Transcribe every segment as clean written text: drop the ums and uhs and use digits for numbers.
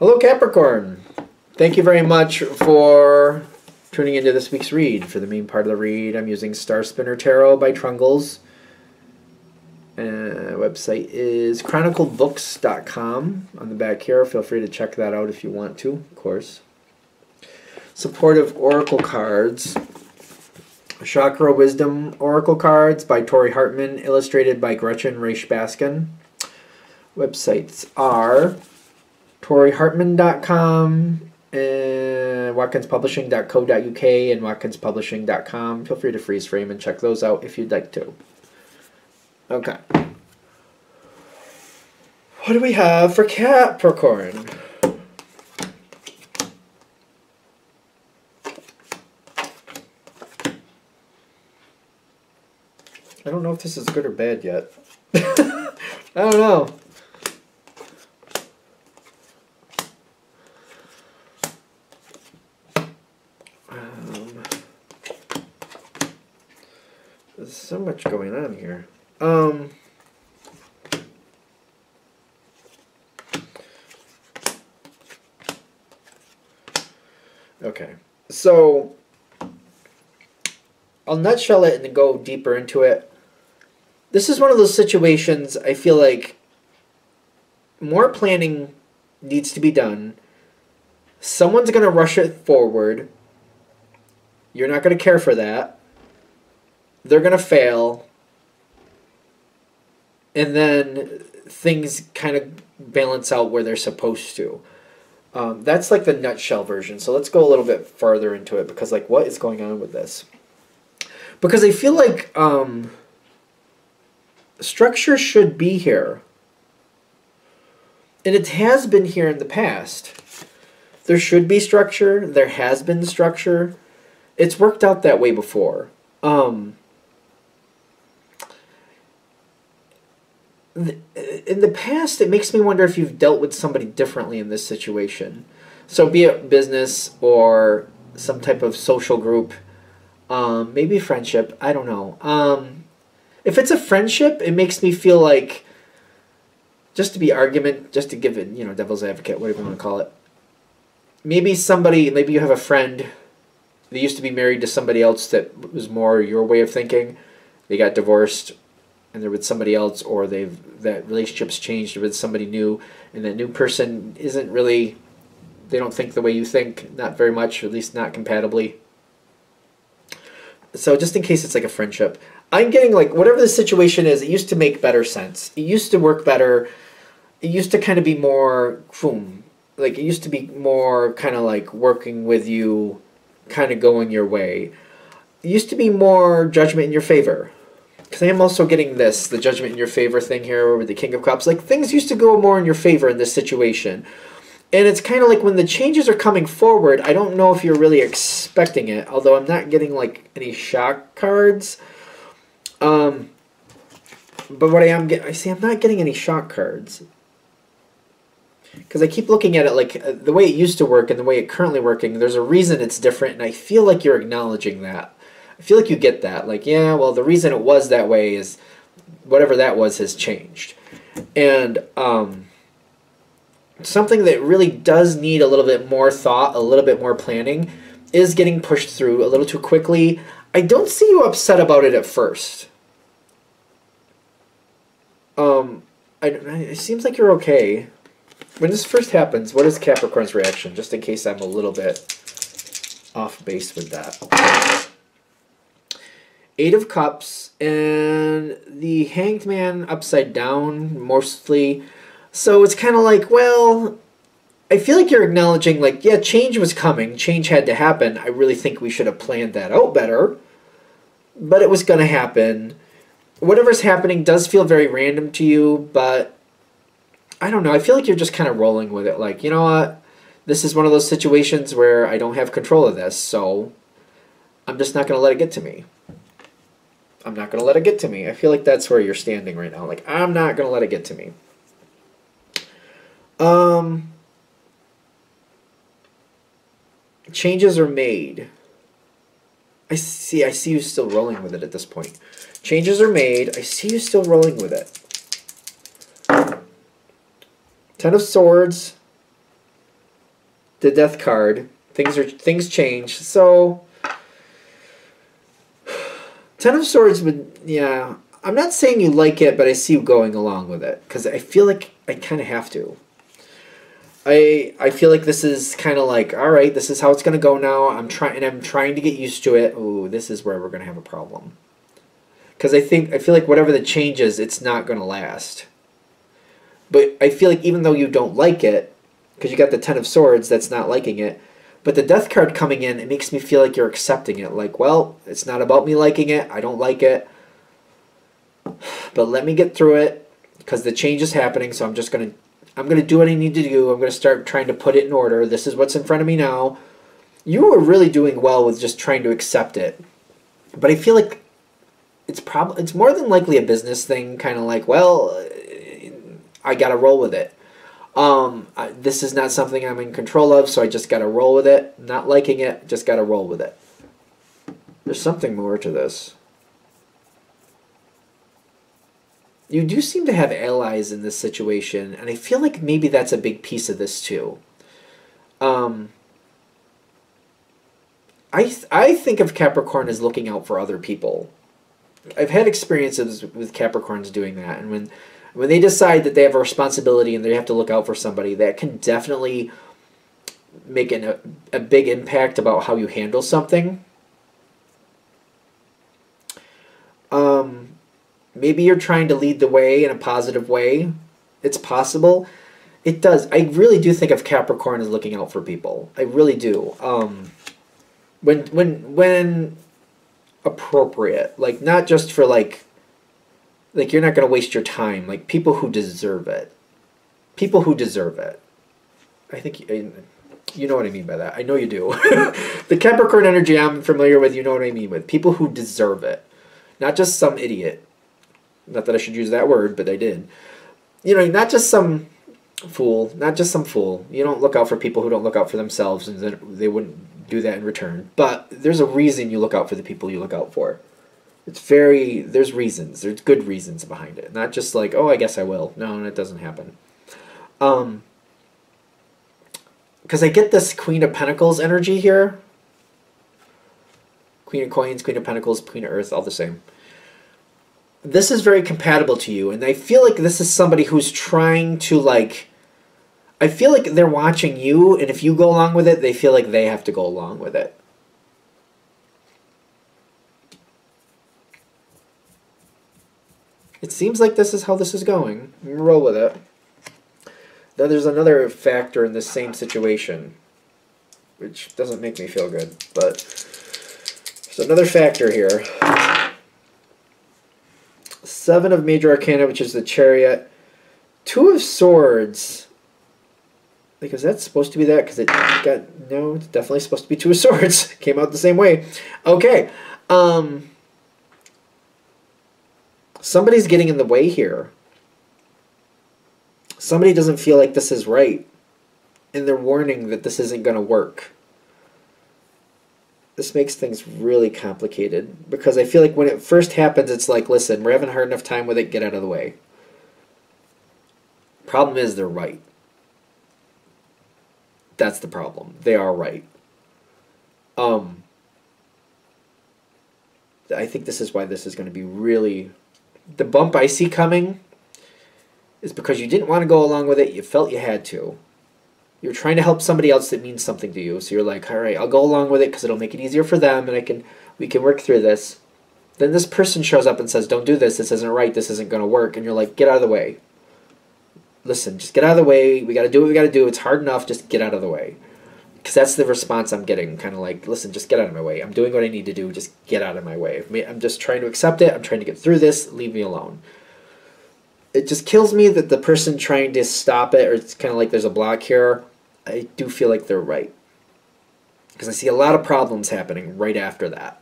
Hello Capricorn! Thank you very much for tuning into this week's read. For the main part of the read, I'm using Star Spinner Tarot by Trungles. Website is chronicledbooks.com on the back here. Feel free to check that out if you want to, of course. Supportive Oracle cards. Chakra Wisdom Oracle cards by Tori Hartman, illustrated by Gretchen Raish Baskin. Websites are ToriHartman.com, WatkinsPublishing.co.uk, and WatkinsPublishing.com. Feel free to freeze frame and check those out if you'd like to. Okay. What do we have for Capricorn? I don't know if this is good or bad yet. I don't know. There's so much going on here. Okay, so I'll nutshell it and go deeper into it. This is one of those situations I feel like more planning needs to be done. Someone's going to rush it forward. You're not going to care for that. They're going to fail. And then things kind of balance out where they're supposed to. That's like the nutshell version. So let's go a little bit further into it, because like, what is going on with this? Because I feel like structure should be here. And it has been here in the past. There should be structure. There has been structure. It's worked out that way before. In the past, it makes me wonder if you've dealt with somebody differently in this situation. So be it business or some type of social group, maybe friendship, I don't know. If it's a friendship, it makes me feel like, just to be argument, just to give it, you know, devil's advocate, whatever you want to call it. Maybe you have a friend that used to be married to somebody else that was more your way of thinking. They got divorced and they're with somebody else, or that relationship's changed with somebody new, and that new person isn't really, they don't think the way you think, not very much, or at least not compatibly. So just in case it's like a friendship, I'm getting like, whatever the situation is, it used to make better sense. It used to work better. It used to kind of be more, boom, like it used to be more kind of like working with you, kind of going your way. It used to be more judgment in your favor. Because I am also getting this, the judgment in your favor thing here with the King of Cups. Like, things used to go more in your favor in this situation. And it's kind of like when the changes are coming forward, I don't know if you're really expecting it. Although I'm not getting, like, any shock cards. But what I am getting, I'm not getting any shock cards. Because I keep looking at it like the way it used to work and the way it's currently working, there's a reason it's different, and I feel like you're acknowledging that. I feel like you get that. Like, yeah, well, the reason it was that way is whatever that was has changed. And something that really does need a little bit more thought, a little bit more planning, is getting pushed through a little too quickly. I don't see you upset about it at first. It seems like you're okay. When this first happens, what is Capricorn's reaction? Just in case I'm a little bit off base with that. Eight of Cups and the Hanged Man upside down mostly. So it's kind of like, well, I feel like you're acknowledging, like, yeah, change was coming. Change had to happen. I really think we should have planned that out better. But it was going to happen. Whatever's happening does feel very random to you, but I don't know. I feel like you're just kind of rolling with it. Like, you know what? This is one of those situations where I don't have control of this, so I'm just not going to let it get to me. I'm not going to let it get to me. I feel like that's where you're standing right now. Like, I'm not going to let it get to me. Changes are made. I see you still rolling with it at this point. Changes are made. I see you still rolling with it. Ten of Swords. the Death card. Things change. So, Ten of Swords would, yeah. I'm not saying you like it, but I see you going along with it because I feel like I kind of have to. I feel like this is kind of like, all right, this is how it's going to go now. I'm trying to get used to it. Ooh, this is where we're going to have a problem. Because I feel like whatever the change is, it's not going to last. But I feel like even though you don't like it, because you got the Ten of Swords that's not liking it, but the Death card coming in, it makes me feel like you're accepting it. Like, well, it's not about me liking it. I don't like it. But let me get through it because the change is happening, so I'm going to do what I need to do. I'm going to start trying to put it in order. This is what's in front of me now. You are really doing well with just trying to accept it. But I feel like it's more than likely a business thing, kind of like, well, I got to roll with it. This is not something I'm in control of, so I just got to roll with it. Not liking it, just got to roll with it. There's something more to this. You do seem to have allies in this situation, and I feel like maybe that's a big piece of this too. I think of Capricorn as looking out for other people. I've had experiences with Capricorns doing that, and when they decide that they have a responsibility and they have to look out for somebody, that can definitely make a big impact about how you handle something. Maybe you're trying to lead the way in a positive way. It's possible. It does. I really do think of Capricorn as looking out for people. I really do. When appropriate, like not just for like you're not going to waste your time. Like people who deserve it. People who deserve it. I think you know what I mean by that. I know you do. The Capricorn energy I'm familiar with. You know what I mean with people who deserve it, not just some idiot. Not that I should use that word, but I did. You know, not just some fool. Not just some fool. You don't look out for people who don't look out for themselves, and then they wouldn't do that in return. But there's a reason you look out for the people you look out for. There's reasons. There's good reasons behind it. Not just like, oh, I guess I will. No, that doesn't happen. Because I get this Queen of Pentacles energy here. Queen of Coins, Queen of Pentacles, Queen of Earth, all the same. This is very compatible to you, and I feel like this is somebody who's trying to, like, I feel like they're watching you, and if you go along with it, they feel like they have to go along with it. It seems like this is how this is going. Roll with it. Then there's another factor in this same situation, which doesn't make me feel good, but there's another factor here. 7 of Major Arcana, which is the Chariot. 2 of Swords. Like, is that supposed to be that? Because it got... No, it's definitely supposed to be 2 of Swords. Came out the same way. Okay. Somebody's getting in the way here. Somebody doesn't feel like this is right. And they're warning that this isn't going to work. This makes things really complicated. Because I feel like when it first happens, it's like, listen, we're having a hard enough time with it, get out of the way. Problem is, they're right. That's the problem. They are right. I think this is why this is going to be really... The bump I see coming is because you didn't want to go along with it. You felt you had to. You're trying to help somebody else that means something to you. So you're like, all right, I'll go along with it because it'll make it easier for them and we can work through this. Then this person shows up and says, don't do this. This isn't right. This isn't going to work. And you're like, get out of the way. Listen, just get out of the way. We got to do what we got to do. It's hard enough. Just get out of the way. Because that's the response I'm getting. Kind of like, listen, just get out of my way. I'm doing what I need to do. Just get out of my way. I'm just trying to accept it. I'm trying to get through this. Leave me alone. It just kills me that the person trying to stop it, or it's kind of like there's a block here, I do feel like they're right. Because I see a lot of problems happening right after that.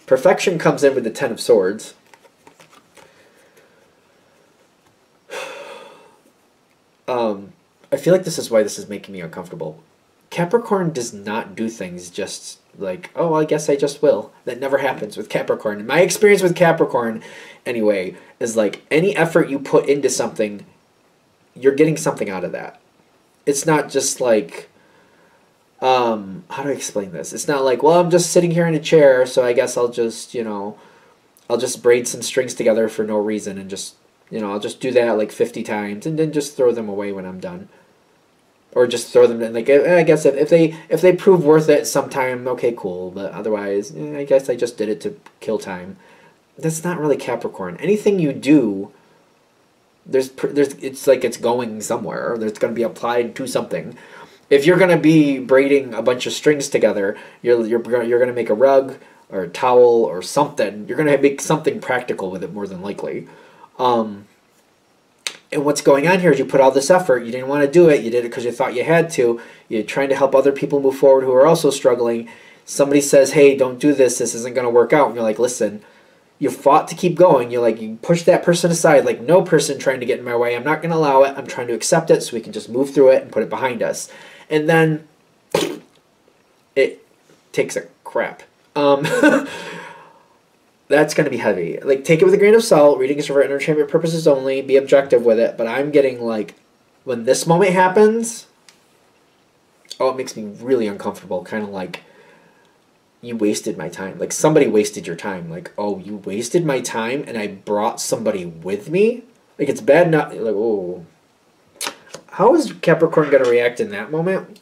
Perfection comes in with the 10 of Swords. I feel like this is why this is making me uncomfortable. Capricorn does not do things just like, oh, I guess I just will. That never happens with Capricorn. My experience with Capricorn, anyway, is like any effort you put into something, you're getting something out of that. it's not just like, how do I explain this? It's not like, well, I'm just sitting here in a chair, so I guess I'll just, you know, I'll just braid some strings together for no reason and just, you know, I'll just do that like 50 times and then just throw them away when I'm done. Or just throw them in, like, I guess if they prove worth it sometime, okay, cool. But otherwise, I guess I just did it to kill time. That's not really Capricorn. Anything you do, there's it's like it's going somewhere. Or there's going to be applied to something. If you're going to be braiding a bunch of strings together, you're going to make a rug or a towel or something. You're going to make something practical with it more than likely. And what's going on here is you put all this effort. You didn't want to do it. You did it because you thought you had to. You're trying to help other people move forward who are also struggling. Somebody says, hey, don't do this. This isn't going to work out. And you're like, listen, you fought to keep going. You're like, you push that person aside. Like, no person trying to get in my way. I'm not going to allow it. I'm trying to accept it so we can just move through it and put it behind us. And then it takes a crap. That's going to be heavy. Like, take it with a grain of salt. Reading is for entertainment purposes only. Be objective with it. But I'm getting, like, when this moment happens, oh, it makes me really uncomfortable. Kind of like, you wasted my time. Like, somebody wasted your time. Like, oh, you wasted my time and I brought somebody with me? Like, it's bad not... Like, oh. How is Capricorn going to react in that moment?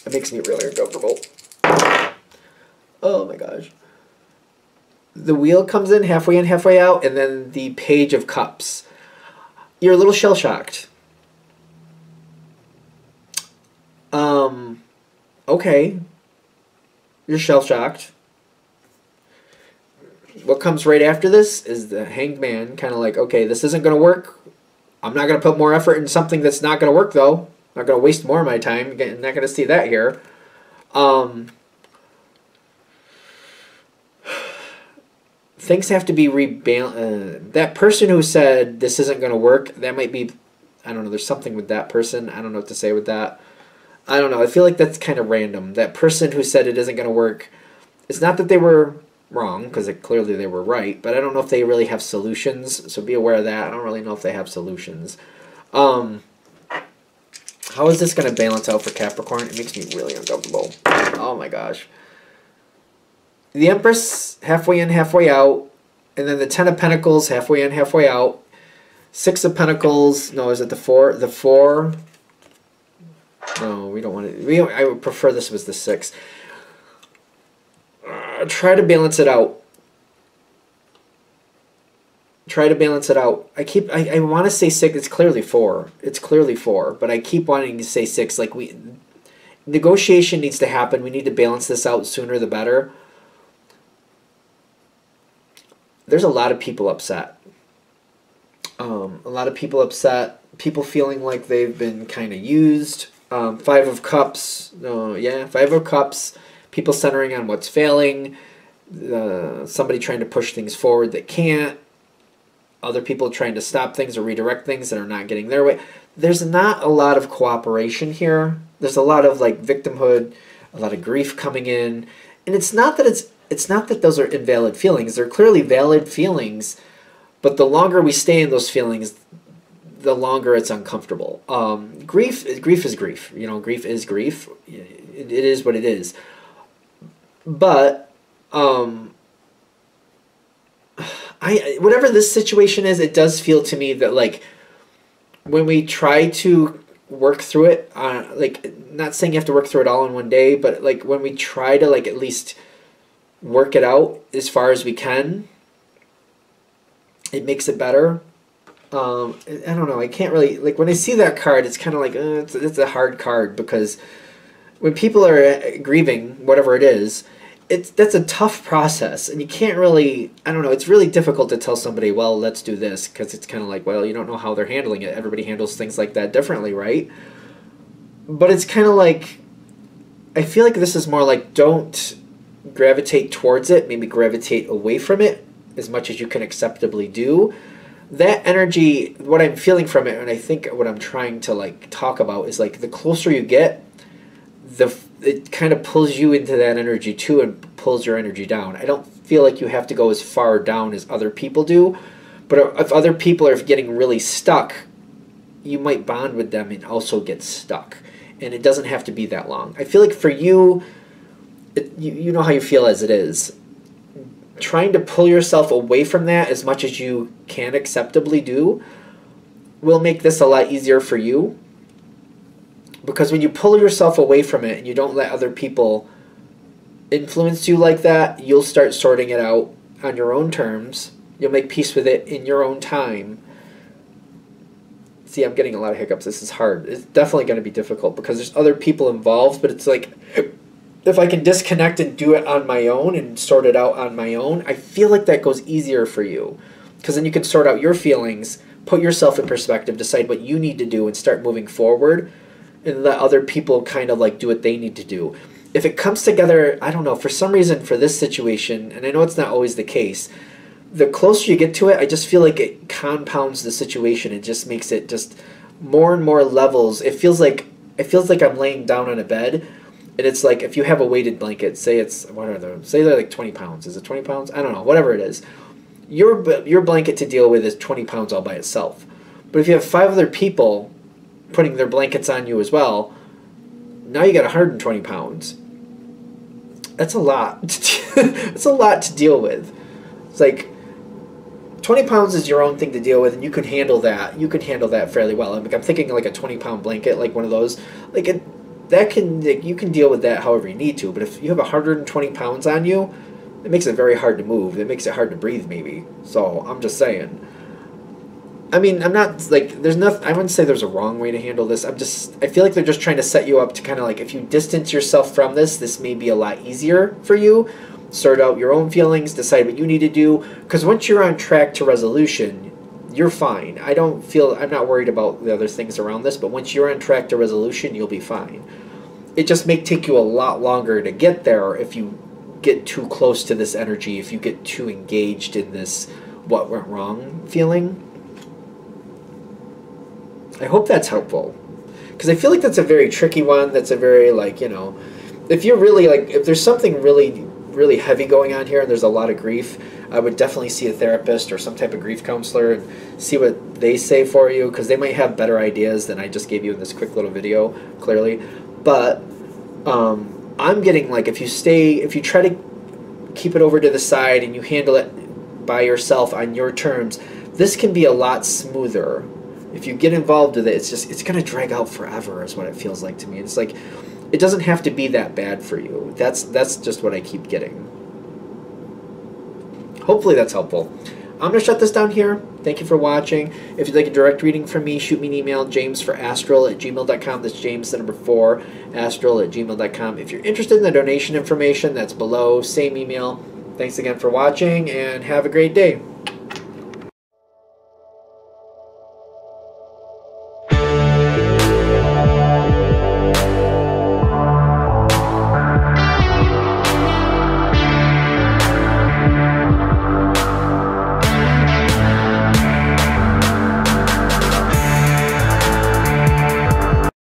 It makes me really uncomfortable. Oh, my gosh. The wheel comes in, halfway out, and then the Page of Cups. You're a little shell-shocked. Okay. You're shell-shocked. What comes right after this is the Hanged Man, kind of like, okay, this isn't going to work. I'm not going to put more effort in something that's not going to work, though. I'm not going to waste more of my time. I'm not going to see that here. Things have to be rebalanced. That person who said this isn't going to work, that might be, I don't know, there's something with that person. I don't know what to say with that. I don't know. I feel like that's kind of random. That person who said it isn't going to work, it's not that they were wrong, because clearly they were right, but I don't know if they really have solutions, so be aware of that. I don't really know if they have solutions. How is this going to balance out for Capricorn? It makes me really uncomfortable. Oh my gosh. The Empress, halfway in, halfway out. And then the Ten of Pentacles, halfway in, halfway out. Six of Pentacles. No, is it the Four? The Four. No, we don't want to. I would prefer this was the Six. Try to balance it out. Try to balance it out. I want to say 6. It's clearly 4. It's clearly 4. But I keep wanting to say 6. Like, negotiation needs to happen. We need to balance this out sooner the better. There's a lot of people upset. A lot of people upset. People feeling like they've been kind of used. Five of Cups. Yeah, Five of Cups. People centering on what's failing. Somebody trying to push things forward that can't. Other people trying to stop things or redirect things that are not getting their way. There's not a lot of cooperation here. There's a lot of like victimhood, a lot of grief coming in. And it's not that those are invalid feelings. They're clearly valid feelings, but the longer we stay in those feelings, the longer it's uncomfortable. Grief is grief. You know, grief is grief. It is what it is. But whatever this situation is, it does feel to me that like when we try to work through it, like not saying you have to work through it all in one day, but like when we try to like at least work it out as far as we can, it makes it better. I don't know. I can't really, like when I see that card, it's kind of like it's a hard card, because when people are grieving, whatever it is, that's a tough process, and you can't really, I don't know, it's really difficult to tell somebody, well, let's do this, because it's kind of like, well, you don't know how they're handling it. Everybody handles things like that differently, right? But it's kind of like, I feel like this is more like, don't gravitate towards it, maybe gravitate away from it as much as you can acceptably do. That energy, what I'm feeling from it, and I think what I'm trying to like talk about is like the closer you get, it kind of pulls you into that energy too and pulls your energy down. I don't feel like you have to go as far down as other people do, but if other people are getting really stuck, you might bond with them and also get stuck. And it doesn't have to be that long. I feel like for you, you know how you feel as it is. Trying to pull yourself away from that as much as you can acceptably do will make this a lot easier for you. Because when you pull yourself away from it and you don't let other people influence you like that, you'll start sorting it out on your own terms. You'll make peace with it in your own time. See, I'm getting a lot of hiccups. This is hard. It's definitely going to be difficult because there's other people involved, but it's like, if I can disconnect and do it on my own and sort it out on my own, I feel like that goes easier for you. Because then you can sort out your feelings, put yourself in perspective, decide what you need to do, and start moving forward, and let other people kind of like do what they need to do. If it comes together, I don't know, for some reason for this situation, and I know it's not always the case, the closer you get to it, I just feel like it compounds the situation. It just makes it just more and more levels. It feels like I'm laying down on a bed, and it's like if you have a weighted blanket, say it's, what are they? Say they're like 20 pounds. Is it 20 pounds? I don't know. Whatever it is. Your blanket to deal with is 20 pounds all by itself. But if you have 5 other people putting their blankets on you as well, now you got 120 pounds. That's a lot. That's a lot to deal with. It's like 20 pounds is your own thing to deal with, and you can handle that. You can handle that fairly well. I'm thinking like a 20-pound blanket, like one of those. Like you can deal with that however you need to. But if you have 120 pounds on you, it makes it very hard to move. It makes it hard to breathe, maybe. So I'm just saying. I mean, I'm not like there's nothing. I wouldn't say there's a wrong way to handle this. I feel like they're just trying to set you up to kind of like if you distance yourself from this may be a lot easier for you. Sort out your own feelings, decide what you need to do. Because once you're on track to resolution, you're fine. I'm not worried about the other things around this, but once you're on track to resolution, you'll be fine. It just may take you a lot longer to get there if you get too close to this energy, if you get too engaged in this what went wrong feeling. I hope that's helpful. Because I feel like that's a very tricky one. That's a very, like, you know, if you're really, like, if there's something really heavy going on here and there's a lot of grief, I would definitely see a therapist or some type of grief counselor and see what they say for you, because they might have better ideas than I just gave you in this quick little video, clearly. But I'm getting, like, if you try to keep it over to the side and you handle it by yourself on your terms, this can be a lot smoother. If you get involved with it, it's going to drag out forever is what it feels like to me. It's like, it doesn't have to be that bad for you. That's just what I keep getting. Hopefully that's helpful. I'm going to shut this down here. Thank you for watching. If you'd like a direct reading from me, shoot me an email, jamesforastral@gmail.com. That's James, the number 4, astral@gmail.com. If you're interested in the donation information, that's below. Same email. Thanks again for watching, and have a great day.